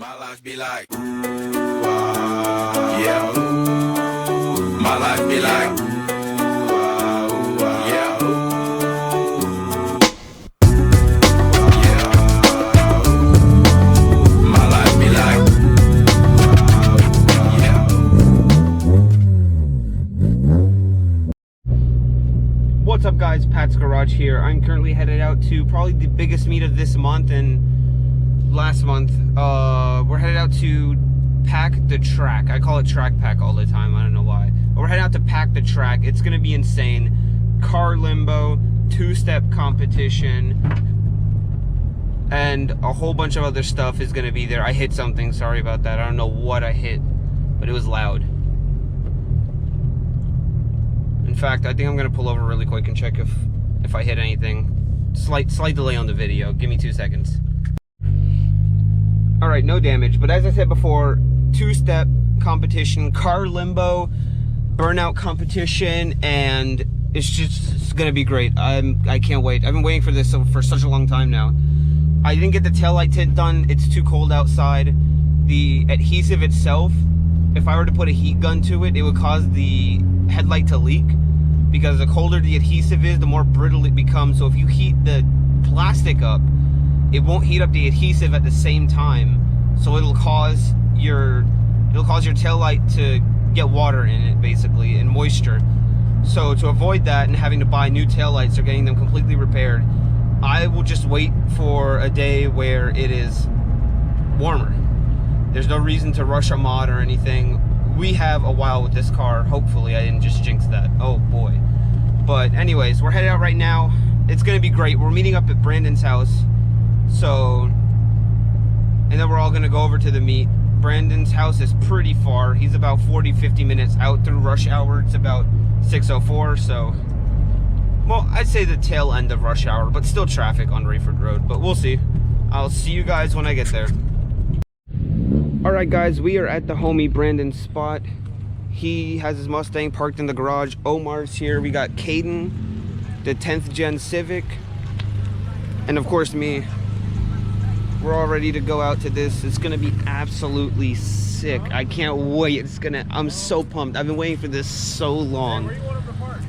My life be like, ooh, yeah, ooh. My life be like, ooh, yeah, ooh. Yeah, ooh. My life be like, yeah. What's up, guys? Pat's Garage here. I'm currently headed out to probably the biggest meet of this month and last month. We're headed out to pack the track. I call it track pack all the time. I don't know why. But we're heading out to pack the track. It's gonna be insane. Car limbo, two-step competition, and a whole bunch of other stuff is gonna be there. I hit something. Sorry about that. I don't know what I hit, but it was loud. In fact, I think I'm gonna pull over really quick and check if I hit anything. Slight delay on the video. Give me 2 seconds. All right, no damage. But as I said before, two-step competition, car limbo, burnout competition, and it's gonna be great. I can't wait. I've been waiting for this for such a long time now. I didn't get the taillight tint done. It's too cold outside. The adhesive itself, if I were to put a heat gun to it, it would cause the headlight to leak, because the colder the adhesive is, the more brittle it becomes. So if you heat the plastic up, it won't heat up the adhesive at the same time, so it'll cause your taillight to get water in it, basically, and moisture. So to avoid that and having to buy new taillights or getting them completely repaired, I will just wait for a day where it is warmer. There's no reason to rush a mod or anything. We have a while with this car. Hopefully I didn't just jinx that. Oh boy. But anyways, we're headed out right now. It's gonna be great. We're meeting up at Brandon's house. So, and then we're all gonna go over to the meet. Brandon's house is pretty far. He's about 40-50 minutes out through rush hour. It's about 6:04, so, well, I'd say the tail end of rush hour, but still traffic on Rayford Road, but we'll see. I'll see you guys when I get there. All right, guys, we are at the homie Brandon's spot. He has his Mustang parked in the garage. Omar's here. We got Caden, the 10th gen Civic, and of course me. We're all ready to go out to this. It's gonna be absolutely sick. I can't wait. I'm so pumped. I've been waiting for this so long. Hey, where do you want him to park?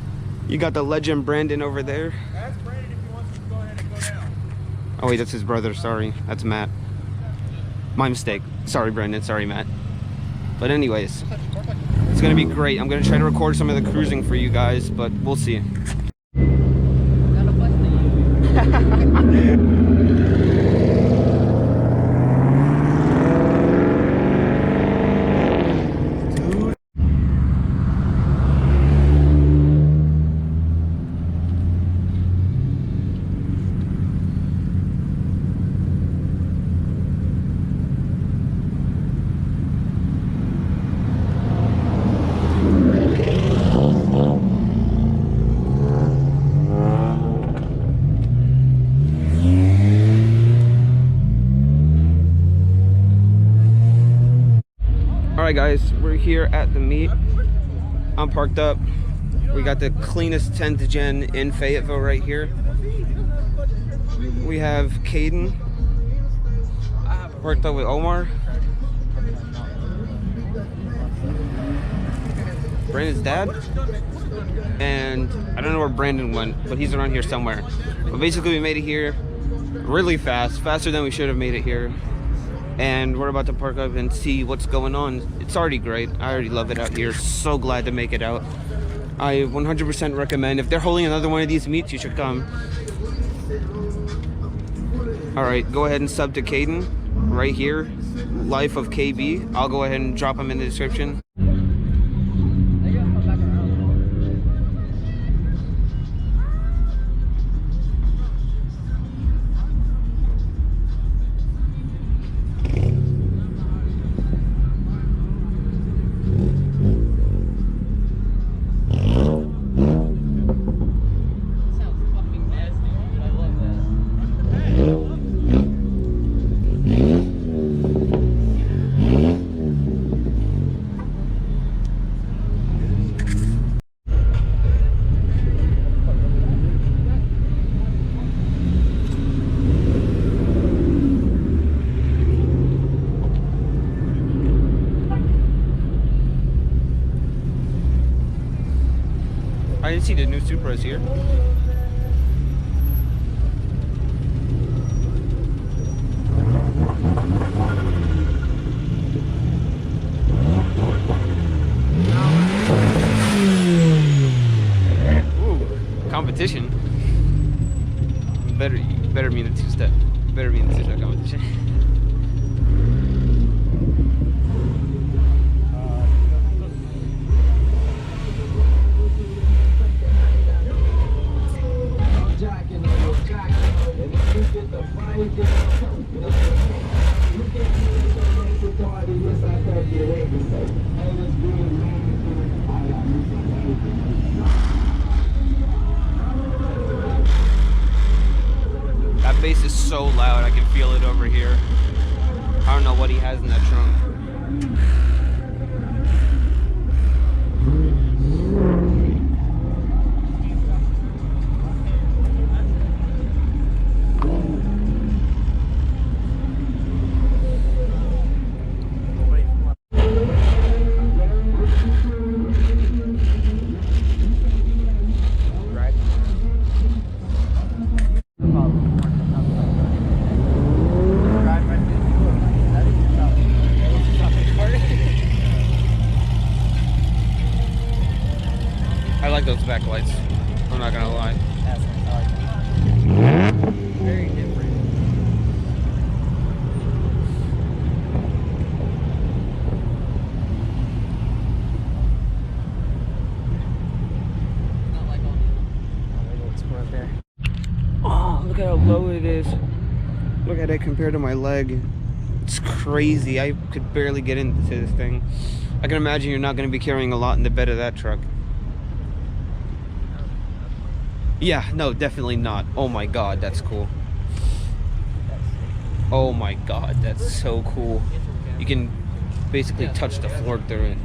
You got the legend Brandon over there. That's Brandon if he wants to go ahead and go down. Oh wait, that's his brother. Sorry, that's Matt. My mistake. Sorry, Brandon. Sorry, Matt. But anyways, it's gonna be great. I'm gonna try to record some of the cruising for you guys, but we'll see. Alright guys, we're here at the meet. I'm parked up. We got the cleanest 10th gen in Fayetteville right here. We have Caden parked up with Omar. Brandon's dad. And I don't know where Brandon went, but he's around here somewhere. But basically we made it here really fast, faster than we should have made it here. And we're about to park up and see what's going on. It's already great. I already love it out here. So glad to make it out. I 100% recommend. If they're holding another one of these meets, you should come. All right, go ahead and sub to Caden right here. Life of KB. I'll go ahead and drop him in the description. didn't see the new Supras here. Ooh, competition. Better be in the two-step. Better be in the two-step competition. That bass is so loud, I can feel it over here. I don't know what he has in that trunk. I like those backlights. I'm not gonna lie. Very different. Not like all the there. Oh, look at how low it is. Look at it compared to my leg. It's crazy. I could barely get into this thing. I can imagine you're not going to be carrying a lot in the bed of that truck. Yeah, no, definitely not. Oh my god, that's cool. Oh my god, that's so cool. You can basically touch the floor through it.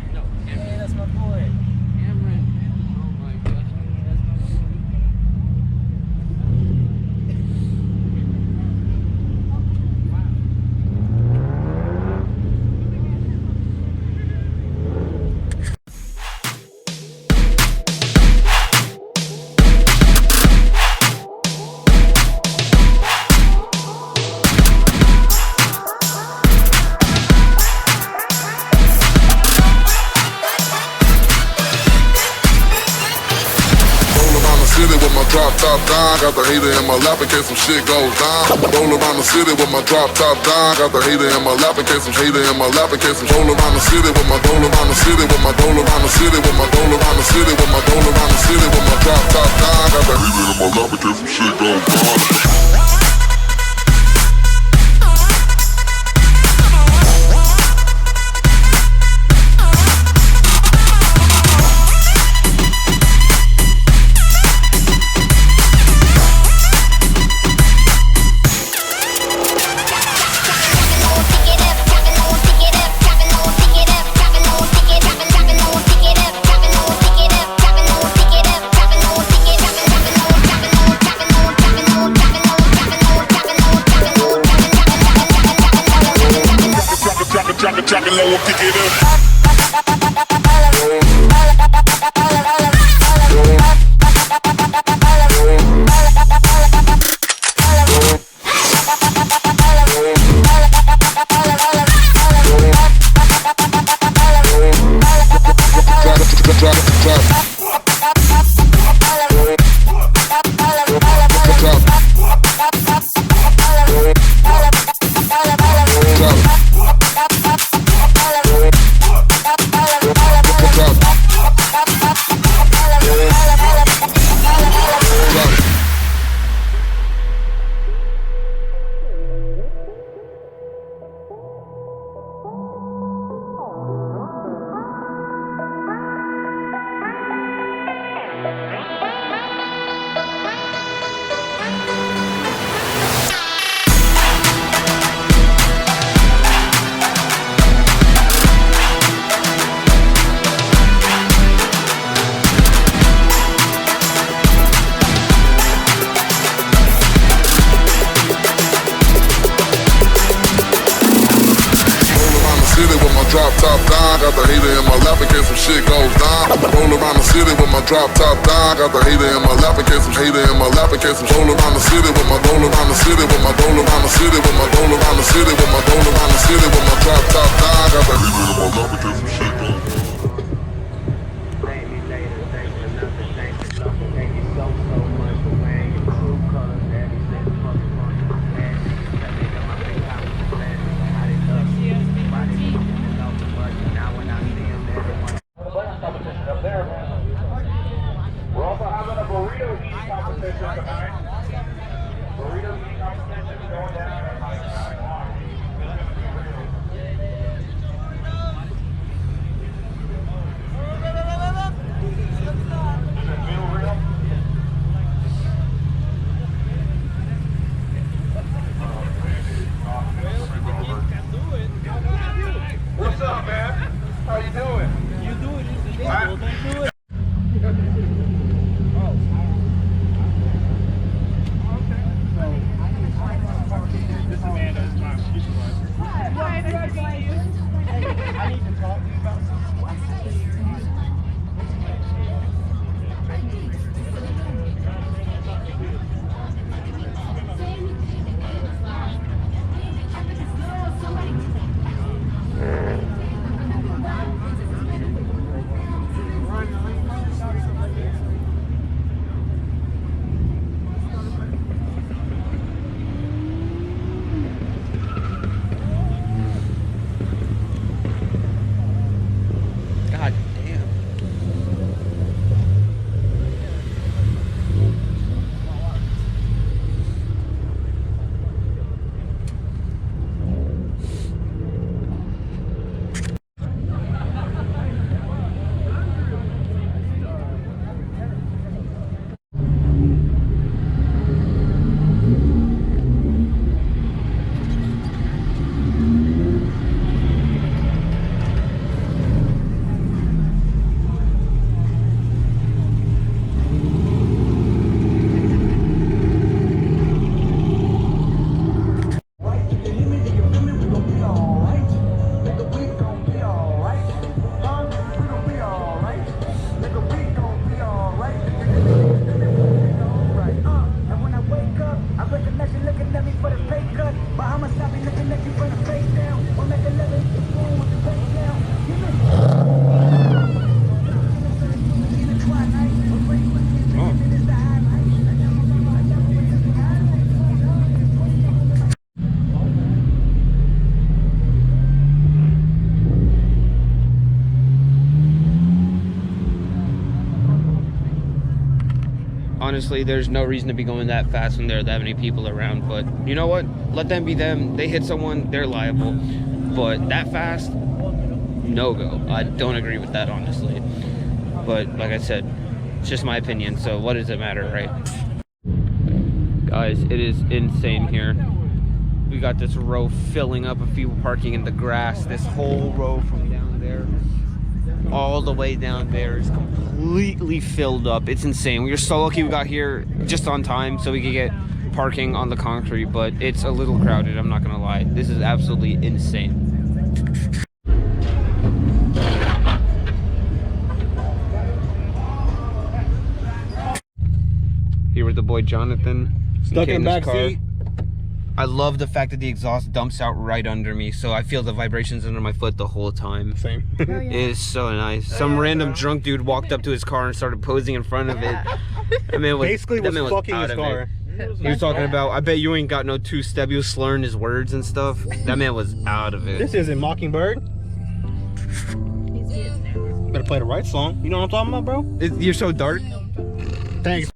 Hey, that's my boy. Drop top down, got the hater in my lap in case some shit goes down. Roll around the city with my drop top down, got the hater in my lap in case some hater in my lap in case some roll around the city with my roll around the city with my roll around the city with my roll around the city with my roll around the city with my drop top down, got the hater in my lap in case some shit goes down. Drop it low and pick it up. Drop. drop top down. Got the hater in my lap in case some shit goes down. Roll around the city with my drop top down. Got the hater in my lap in case some hater in my lap in case some roll around the city with my roll around the city with my roll around the city with my roll around the city with my roll around the city with my drop top down. Got the hater in my lap in case some shit goes down. We're also having a burrito eating competition tonight. Burrito eating competition going down at 9 o'clock. What's up, man? How you doing? You do it. Don't do it. This Amanda is my supervisor. I need to talk to you about God damn. Honestly, there's no reason to be going that fast when there are that many people around, but you know what? Let them be them. They hit someone, they're liable. But that fast, no go. I don't agree with that, honestly. But like I said, it's just my opinion, so what does it matter, right? Guys, it is insane here. We got this row filling up of people parking in the grass. This whole row from down there all the way down there is completely filled up. It's insane. We were so lucky we got here just on time so we could get parking on the concrete, but it's a little crowded, I'm not gonna lie. This is absolutely insane. Here with the boy Jonathan. Stuck in back seat. I love the fact that the exhaust dumps out right under me, so I feel the vibrations under my foot the whole time. Same. It is so nice. Some random drunk dude walked up to his car and started posing in front of it. That man was Basically was fucking his car. He was talking about, I bet you ain't got no two-step. He was slurring his words and stuff. That man was out of it. This isn't Mockingbird. Better play the right song. You know what I'm talking about, bro? You're so dark. Thanks.